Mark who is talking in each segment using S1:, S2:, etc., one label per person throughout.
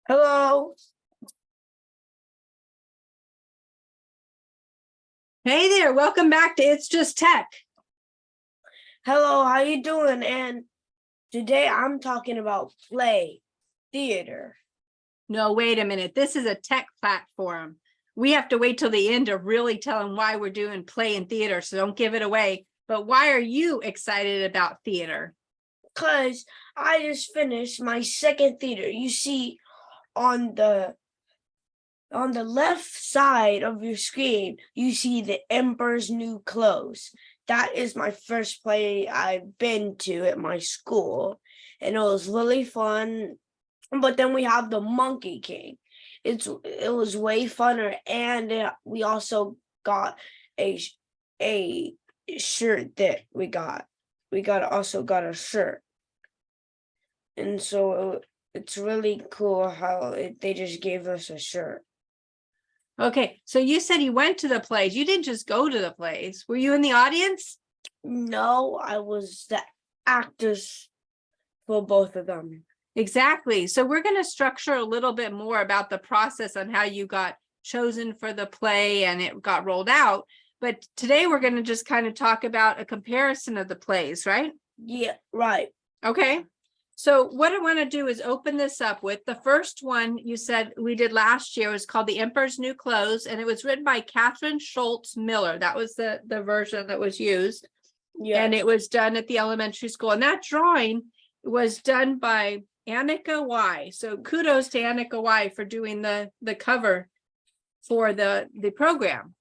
S1: Hello.
S2: Hey there, welcome back to It's Just Tech.
S1: Hello, how you doing? And today I'm talking about play, theater.
S2: No, wait a minute. This is a tech platform. We have to wait till the end to really tell them why we're doing play and theater, so don't give it away. But why are you excited about theater?
S1: Because I just finished my second theater. You see on the left side of your screen, you see the Emperor's New Clothes. That is my first play I've been to at my school, and it was really fun. But then we have the Monkey King. It was way funner, and we also got a shirt that we got. We also got a shirt, and so it's really cool how they just gave us a shirt.
S2: Okay, so you said you went to the plays. You didn't just go to the plays. Were you in the audience?
S1: No, I was the actors for both of them.
S2: Exactly. So we're going to structure a little bit more about the process on how you got chosen for the play and it got rolled out. But today we're going to just kind of talk about a comparison of the plays, right?
S1: Yeah, right.
S2: Okay. So what I want to do is open this up with the first one you said we did last year was called The Emperor's New Clothes, and it was written by Catherine Schultz Miller. That was the version that was used.
S1: Yeah.
S2: And it was done at the elementary school. And that drawing was done by Annika Y. So kudos to Annika Y for doing the cover for the program.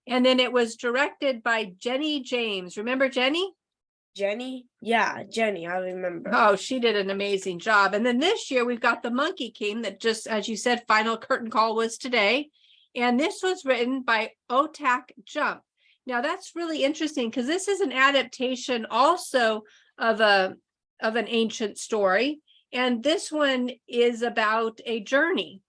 S2: And then it was directed by Jenny James. Remember Jenny?
S1: Jenny? Yeah, Jenny, I remember.
S2: Oh, she did an amazing job. And then this year we've got the Monkey King that just, as you said, final curtain call was today. And this was written by Otak Jump. Now that's really interesting because this is an adaptation also of an ancient story. And this one is about a journey.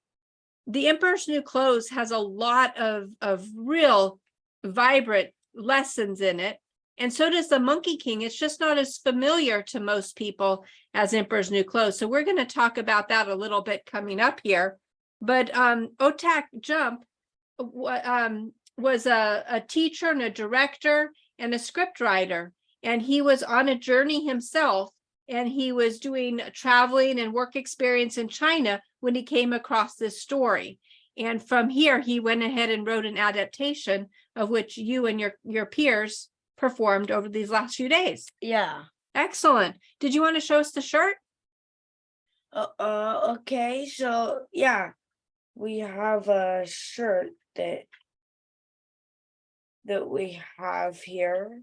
S2: The Emperor's New Clothes has a lot of real vibrant lessons in it. And so does the Monkey King. It's just not as familiar to most people as Emperor's New Clothes. So we're going to talk about that a little bit coming up here. But Otak Jump was a teacher and a director and a scriptwriter. And he was on a journey himself. And he was doing traveling and work experience in China when he came across this story. And from here, he went ahead and wrote an adaptation of which you and your peers performed over these last few days.
S1: Yeah.
S2: Excellent. Did you want to show us the shirt?
S1: Okay. So yeah, we have a shirt that we have here.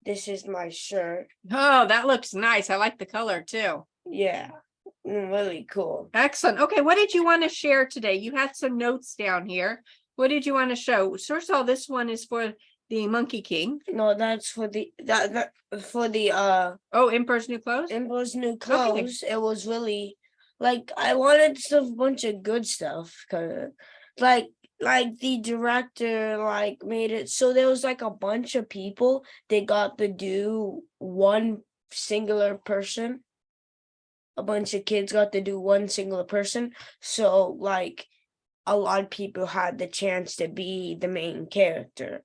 S1: This is my shirt.
S2: Oh, that looks nice. I like the color too.
S1: Yeah, really cool.
S2: Excellent. Okay, what did you want to share today? You had some notes down here. What did you want to show? First of all, this one is for the Monkey King.
S1: No, that's for the
S2: oh, Emperor's New Clothes?
S1: Emperor's New Clothes. Okay. It was really like I wanted a bunch of good stuff, cause like the director made it so there was like a bunch of people that got to do one singular person. A bunch of kids got to do one singular person. So a lot of people had the chance to be the main character.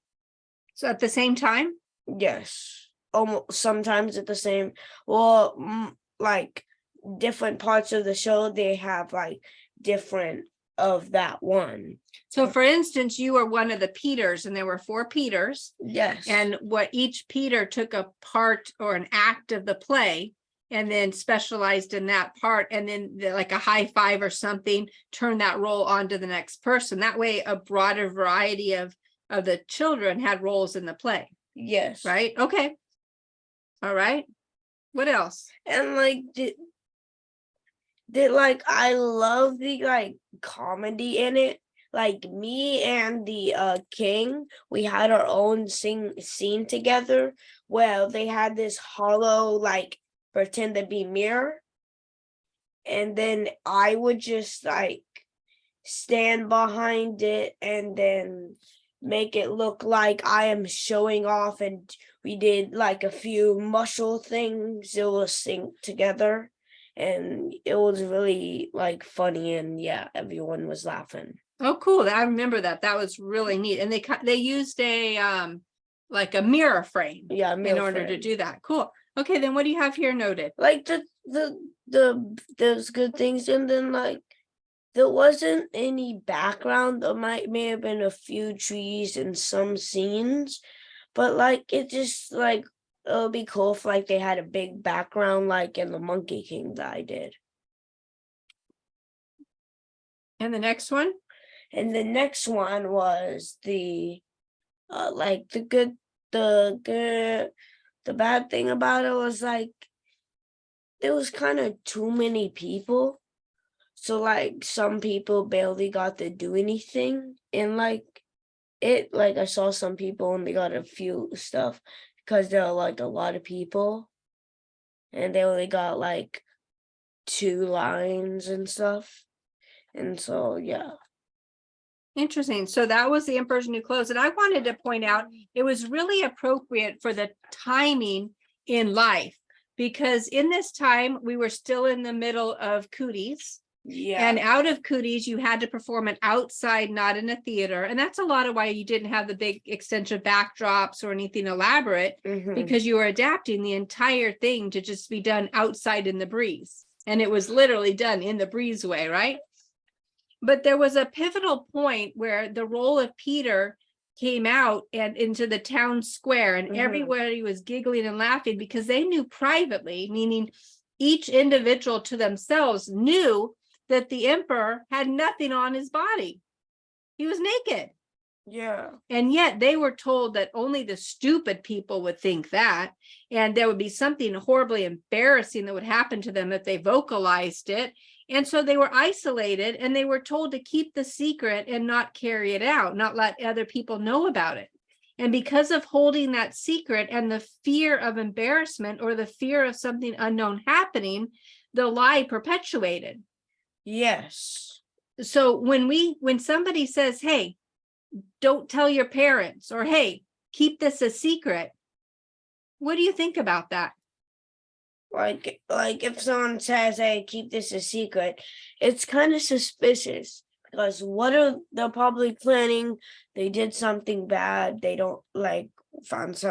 S2: So at the same time?
S1: Yes. Almost sometimes at the same. Well, different parts of the show, they have different of that one.
S2: So for instance, you were one of the Peters and there were 4 Peters.
S1: Yes.
S2: And what each Peter took a part or an act of the play and then specialized in that part, and then like a high five or something, turn that role on to the next person. That way a broader variety of the children had roles in the play.
S1: Yes.
S2: Right? Okay. All right. What else?
S1: And I love the comedy in it. Me and the king, we had our own scene together where they had this hollow pretend to be mirror, and then I would just stand behind it and then make it look like I am showing off, and we did a few muscle things. It will sync together, and it was really like funny, and yeah, everyone was laughing.
S2: Oh, cool. I remember that. That was really neat. And they used a like a mirror frame
S1: Yeah,
S2: in order to do that. Cool. Okay, then what do you have here noted?
S1: like there's good things, and then like there wasn't any background. There may have been a few trees in some scenes, but like it just like it would be cool if like they had a big background like in the Monkey King that I did.
S2: And the next one?
S1: And the next one was the like the bad thing about it was like there was kind of too many people. So like some people barely got to do anything. And like I saw some people only got a few stuff because there are like a lot of people. And they only got like 2 lines and stuff. And so yeah.
S2: Interesting. So that was the Emperor's New Clothes. And I wanted to point out it was really appropriate for the timing in life, because in this time we were still in the middle of cooties.
S1: Yeah.
S2: And out of cooties, you had to perform it outside, not in a theater. And that's a lot of why you didn't have the big extensive backdrops or anything elaborate, because you were adapting the entire thing to just be done outside in the breeze. And it was literally done in the breezeway, right? But there was a pivotal point where the role of Peter came out and into the town square, and everybody was giggling and laughing because they knew privately, meaning each individual to themselves knew that the emperor had nothing on his body. He was naked.
S1: Yeah.
S2: And yet they were told that only the stupid people would think that, and there would be something horribly embarrassing that would happen to them if they vocalized it. And so they were isolated, and they were told to keep the secret and not carry it out, not let other people know about it. And because of holding that secret and the fear of embarrassment or the fear of something unknown happening, the lie perpetuated.
S1: Yes.
S2: So when somebody says, hey, don't tell your parents, or hey, keep this a secret, what do you think about that?
S1: Like if someone says, hey, keep this a secret, it's kind of suspicious, because what are they probably planning? They did something bad. They don't like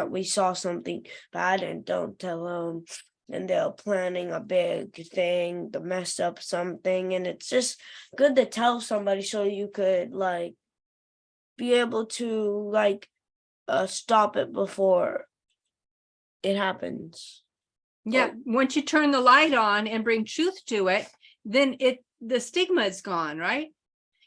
S1: we saw something bad and don't tell them. And they're planning a big thing to mess up something. And it's just good to tell somebody so you could like be able to like stop it before it happens.
S2: Yeah, once you turn the light on and bring truth to it, then the stigma is gone, right?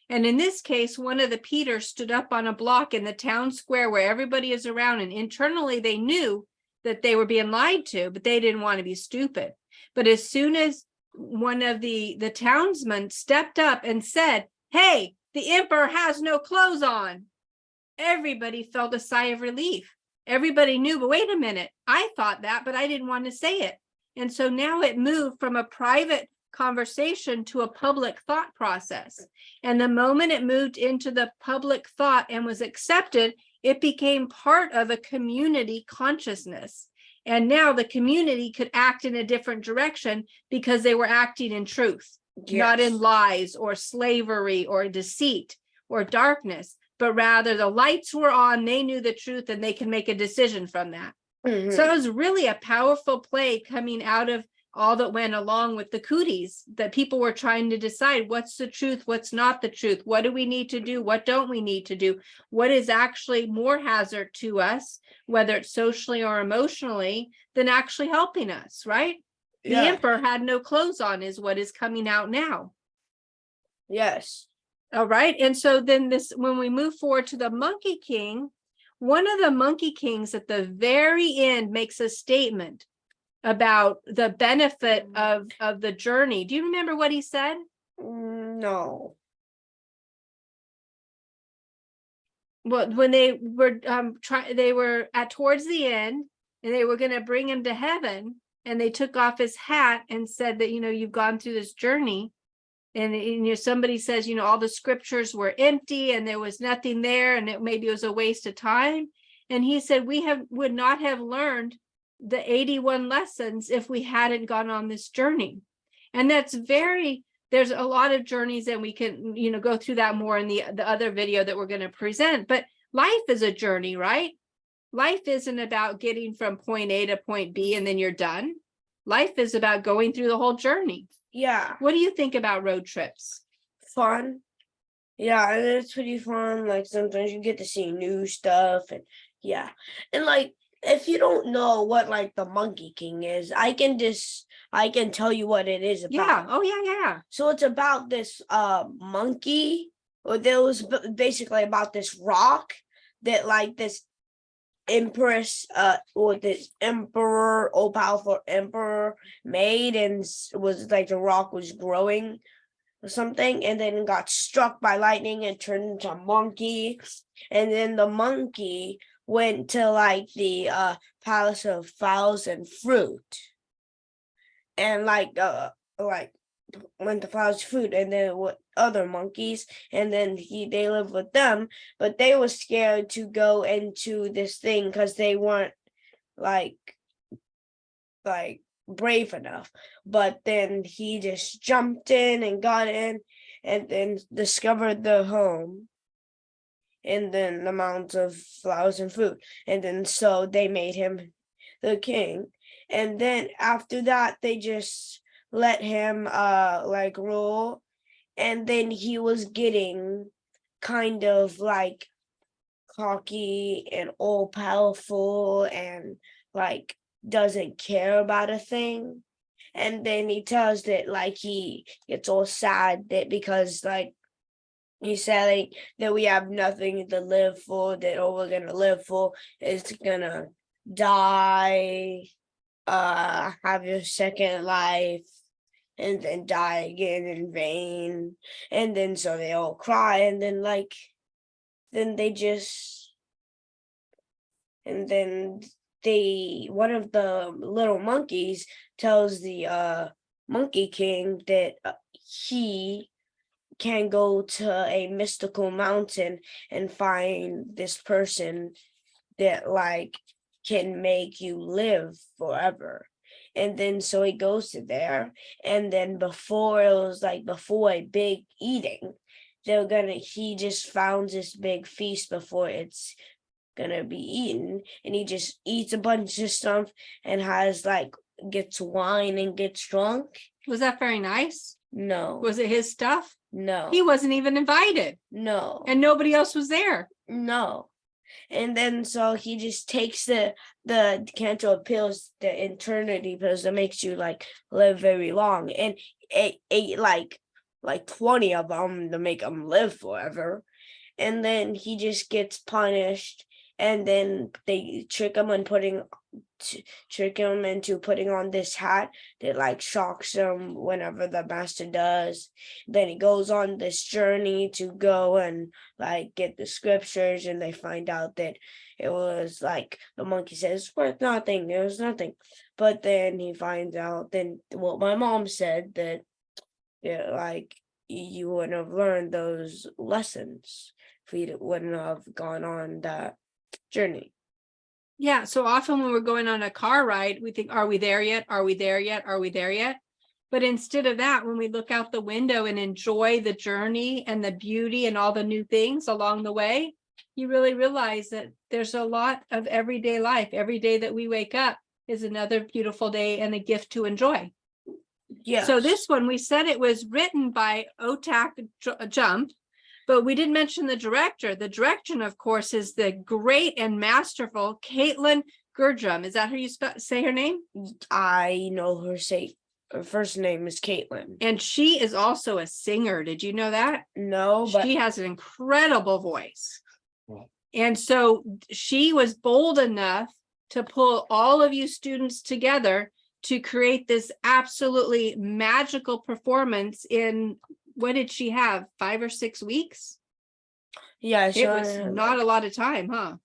S2: And in this case, one of the Peters stood up on a block in the town square where everybody is around, and internally they knew that they were being lied to, but they didn't want to be stupid. But as soon as one of the townsmen stepped up and said, hey, the emperor has no clothes on, everybody felt a sigh of relief. Everybody knew, but wait a minute, I thought that, but I didn't want to say it. And so now it moved from a private conversation to a public thought process. And the moment it moved into the public thought and was accepted, it became part of a community consciousness. And now the community could act in a different direction because they were acting in truth, not in lies or slavery or deceit or darkness. But rather the lights were on, they knew the truth, and they can make a decision from that. So it was really a powerful play coming out of all that went along with the cooties, that people were trying to decide what's the truth, what's not the truth, what do we need to do, what don't we need to do, what is actually more hazard to us, whether it's socially or emotionally, than actually helping us, right? The emperor had no clothes on is what is coming out now.
S1: Yes.
S2: All right. And so then when we move forward to the Monkey King, one of the Monkey Kings at the very end makes a statement about the benefit of the journey. Do you remember what he said?
S1: No.
S2: Well, when they were they were at towards the end, and they were going to bring him to heaven, and they took off his hat and said that, you've gone through this journey. And somebody says, all the scriptures were empty and there was nothing there, and maybe it was a waste of time. And he said, would not have learned the 81 lessons if we hadn't gone on this journey. And that's there's a lot of journeys, and we can, go through that more in the other video that we're going to present. But life is a journey, right? Life isn't about getting from point A to point B and then you're done. Life is about going through the whole journey.
S1: Yeah.
S2: What do you think about road trips?
S1: Fun. Yeah, and it's pretty fun. Like sometimes you get to see new stuff, and yeah. And like if you don't know what like the Monkey King is, I can tell you what it is about.
S2: Yeah. Oh yeah.
S1: So it's about this monkey, or there was basically about this rock that like this empress or this emperor, all powerful emperor made, and was like the rock was growing or something, and then got struck by lightning and turned into a monkey. And then the monkey went to like the palace of flowers and fruit, and like went to flowers and fruit, and then with other monkeys, and then they lived with them, but they were scared to go into this thing because they weren't like brave enough. But then he just jumped in and got in, and then discovered the home, and then the mountains of flowers and fruit, and then so they made him the king. And then after that they just let him like rule, and then he was getting kind of like cocky and all powerful, and like doesn't care about a thing. And then he tells that like he gets all sad that because like he said like, that we have nothing to live for, that all we're gonna live for is gonna die, have your second life, and then die again in vain. And then so they all cry, and then like then they just and then one of the little monkeys tells the Monkey King that he can go to a mystical mountain and find this person that like can make you live forever. And then so he goes to there, and then before a big eating, he just found this big feast before it's gonna be eaten, and he just eats a bunch of stuff and gets wine and gets drunk.
S2: Was that very nice?
S1: No.
S2: Was it his stuff?
S1: No.
S2: He wasn't even invited.
S1: No.
S2: And nobody else was there.
S1: No. And then so he just takes the decanter pills, the eternity pills that makes you like live very long, and ate like 20 of them to make him live forever. And then he just gets punished, and then they trick him into putting on this hat that like shocks him whenever the master does. Then he goes on this journey to go and like get the scriptures, and they find out that it was like the monkey says it's worth nothing, it was nothing. But then he finds out then what my mom said, that like you wouldn't have learned those lessons if you wouldn't have gone on that journey.
S2: Yeah, so often when we're going on a car ride, we think, are we there yet? Are we there yet? Are we there yet? But instead of that, when we look out the window and enjoy the journey and the beauty and all the new things along the way, you really realize that there's a lot of everyday life. Every day that we wake up is another beautiful day and a gift to enjoy.
S1: Yeah.
S2: So this one, we said it was written by Otak Jump, but we didn't mention the director. The director, of course, is the great and masterful Caitlin Gurdrum. Is that how you say her name?
S1: I know her first name is Caitlin.
S2: And she is also a singer. Did you know that?
S1: No, but
S2: she has an incredible voice. And so she was bold enough to pull all of you students together to create this absolutely magical performance in, what did she have, 5 or 6 weeks?
S1: Yeah,
S2: it was not a lot of time, huh?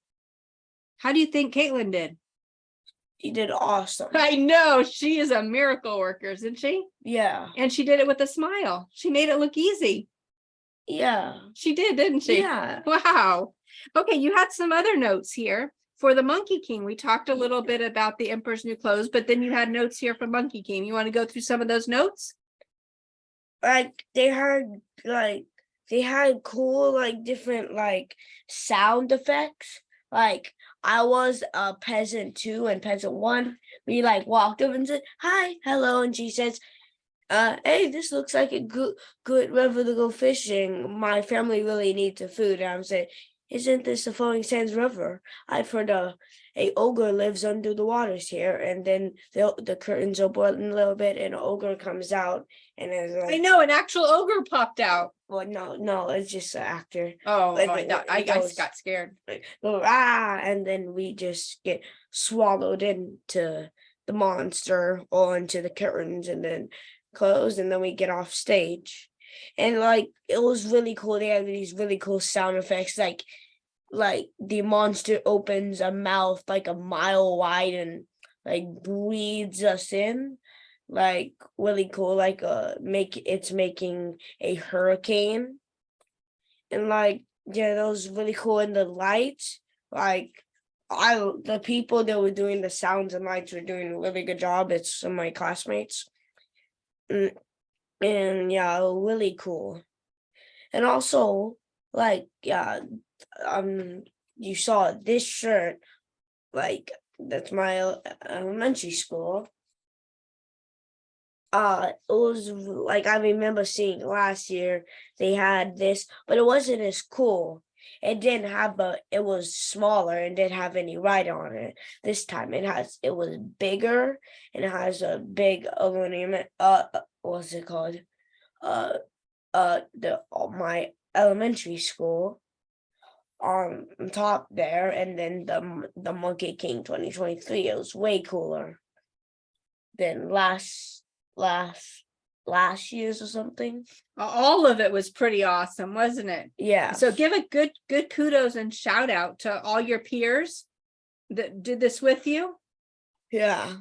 S2: How do you think Caitlin did?
S1: She did awesome.
S2: I know, she is a miracle worker, isn't she?
S1: Yeah.
S2: And she did it with a smile. She made it look easy.
S1: Yeah.
S2: She did, didn't she?
S1: Yeah.
S2: Wow. Okay, you had some other notes here. For the Monkey King, we talked a little bit about the Emperor's New Clothes, but then you had notes here for Monkey King. You want to go through some of those notes?
S1: like they had cool like different like sound effects. Like I was a peasant 2 and peasant 1. We like walked over and said hi, hello, and she says, hey, this looks like a good river to go fishing. My family really needs the food. And I'm saying, isn't this the Flowing Sands River? I've heard a ogre lives under the waters here. And then the curtains open a little bit and an ogre comes out and is
S2: I
S1: like,
S2: know an actual ogre popped out.
S1: well, no, it's just an actor.
S2: Oh,
S1: But
S2: I
S1: it goes,
S2: got scared.
S1: like, and then we just get swallowed into the monster or into the curtains and then close, and then we get off stage. And like it was really cool. They had these really cool sound effects, like the monster opens a mouth like a mile wide and like breathes us in, like really cool, like it's making a hurricane. And like yeah, that was really cool. And the lights, like the people that were doing the sounds and lights were doing a really good job. It's some of my classmates. And yeah, really cool. And also, like, yeah, you saw this shirt, like that's my elementary school. It was like I remember seeing last year they had this, but it wasn't as cool. It didn't have it was smaller and didn't have any writing on it. This time it was bigger and it has a big aluminum what's it called? My elementary school on top there, and then the Monkey King 2023. It was way cooler than last year's or something.
S2: All of it was pretty awesome, wasn't it?
S1: Yeah.
S2: So give a good kudos and shout out to all your peers that did this with you.
S1: Yeah.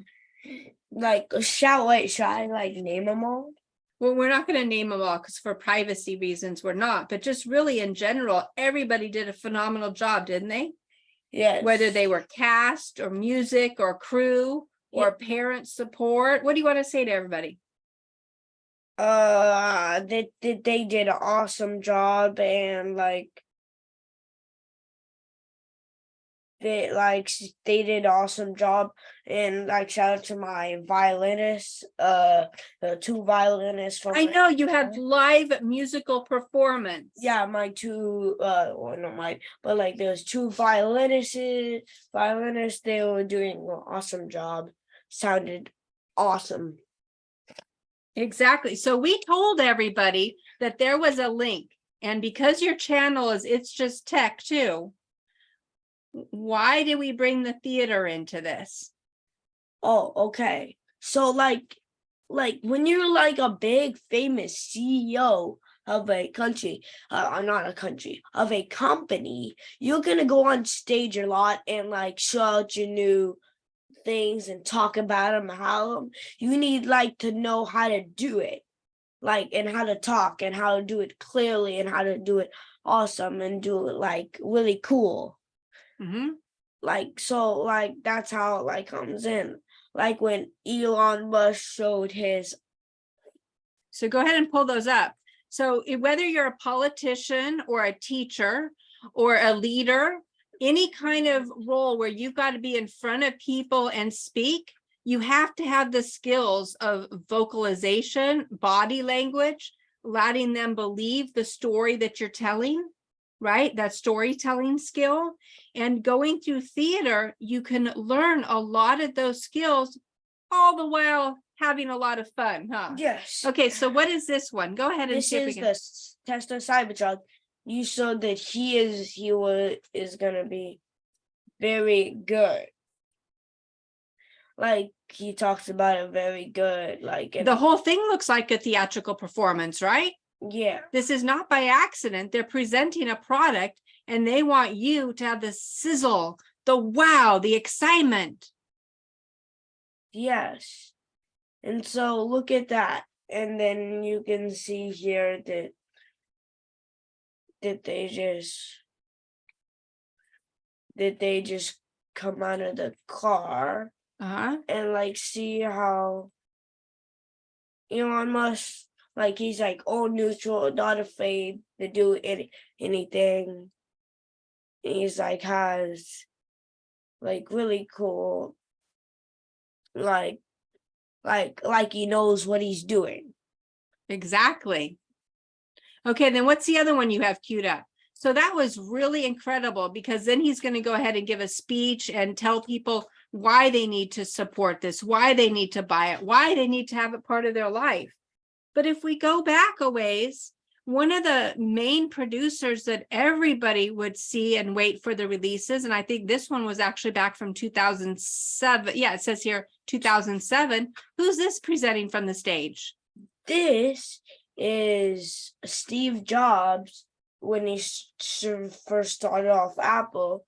S1: Like should I like name them all?
S2: Well, we're not going to name them all because for privacy reasons, we're not. But just really in general, everybody did a phenomenal job, didn't they?
S1: Yes.
S2: Whether they were cast or music or crew or parent support. What do you want to say to everybody?
S1: They did an awesome job, and like they did an awesome job, and like shout out to my violinists, the 2 violinists from
S2: I know you had live musical performance.
S1: Yeah, my 2 well not mine, but like there's 2 violinists, they were doing an awesome job. Sounded awesome.
S2: Exactly. So we told everybody that there was a link, and because your channel is It's Just Tech too, why did we bring the theater into this?
S1: Oh, okay. So like when you're like a big famous CEO of a country, not a country, of a company, you're gonna go on stage a lot and like show out your new things and talk about them, how you need like to know how to do it, like, and how to talk and how to do it clearly and how to do it awesome and do it like really cool. Like so like that's how it like comes in, like when Elon Musk showed his.
S2: So go ahead and pull those up. So whether you're a politician or a teacher or a leader, any kind of role where you've got to be in front of people and speak, you have to have the skills of vocalization, body language, letting them believe the story that you're telling, right? That storytelling skill. And going through theater, you can learn a lot of those skills, all the while having a lot of fun, huh?
S1: Yes.
S2: Okay, so what is this one? Go ahead and see if we can.
S1: This is the test of Cybertruck. You showed that he is gonna be very good. Like he talks about it very good. Like
S2: The whole thing looks like a theatrical performance, right?
S1: Yeah.
S2: This is not by accident. They're presenting a product and they want you to have the sizzle, the wow, the excitement.
S1: Yes. And so look at that. And then you can see here that they just come out of the car. And like see how Elon Musk like he's like all neutral, not afraid to do anything. He's like has like really cool, like he knows what he's doing.
S2: Exactly. Okay, then what's the other one you have queued up? So that was really incredible, because then he's going to go ahead and give a speech and tell people why they need to support this, why they need to buy it, why they need to have it part of their life. But if we go back a ways, one of the main producers that everybody would see and wait for the releases, and I think this one was actually back from 2007. Yeah, it says here 2007. Who's this presenting from the stage?
S1: This is Steve Jobs when he first started off Apple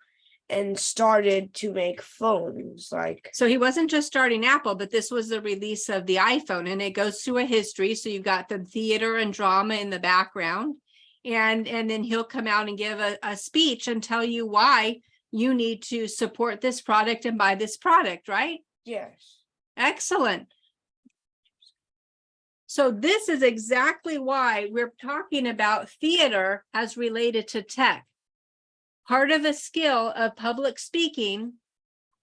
S1: and started to make phones. Like,
S2: so he wasn't just starting Apple, but this was the release of the iPhone, and it goes through a history. So you've got the theater and drama in the background, and then he'll come out and give a speech and tell you why you need to support this product and buy this product, right?
S1: yes.
S2: Excellent. So this is exactly why we're talking about theater as related to tech. Part of a skill of public speaking,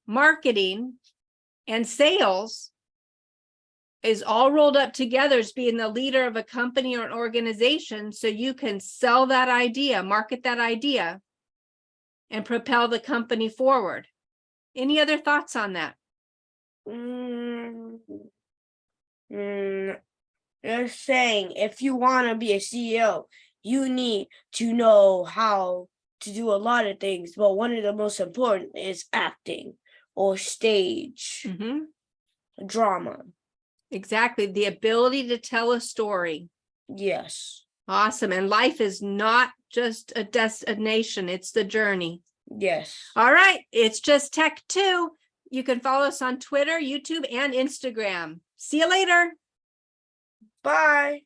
S2: marketing, and sales is all rolled up together as being the leader of a company or an organization, so you can sell that idea, market that idea, and propel the company forward. Any other thoughts on that?
S1: They're saying if you want to be a CEO, you need to know how to do a lot of things, but one of the most important is acting or stage drama.
S2: Exactly. The ability to tell a story.
S1: Yes.
S2: Awesome. And life is not just a destination, it's the journey.
S1: Yes.
S2: All right. It's Just Tech 2. You can follow us on Twitter, YouTube, and Instagram. See you later.
S1: Bye.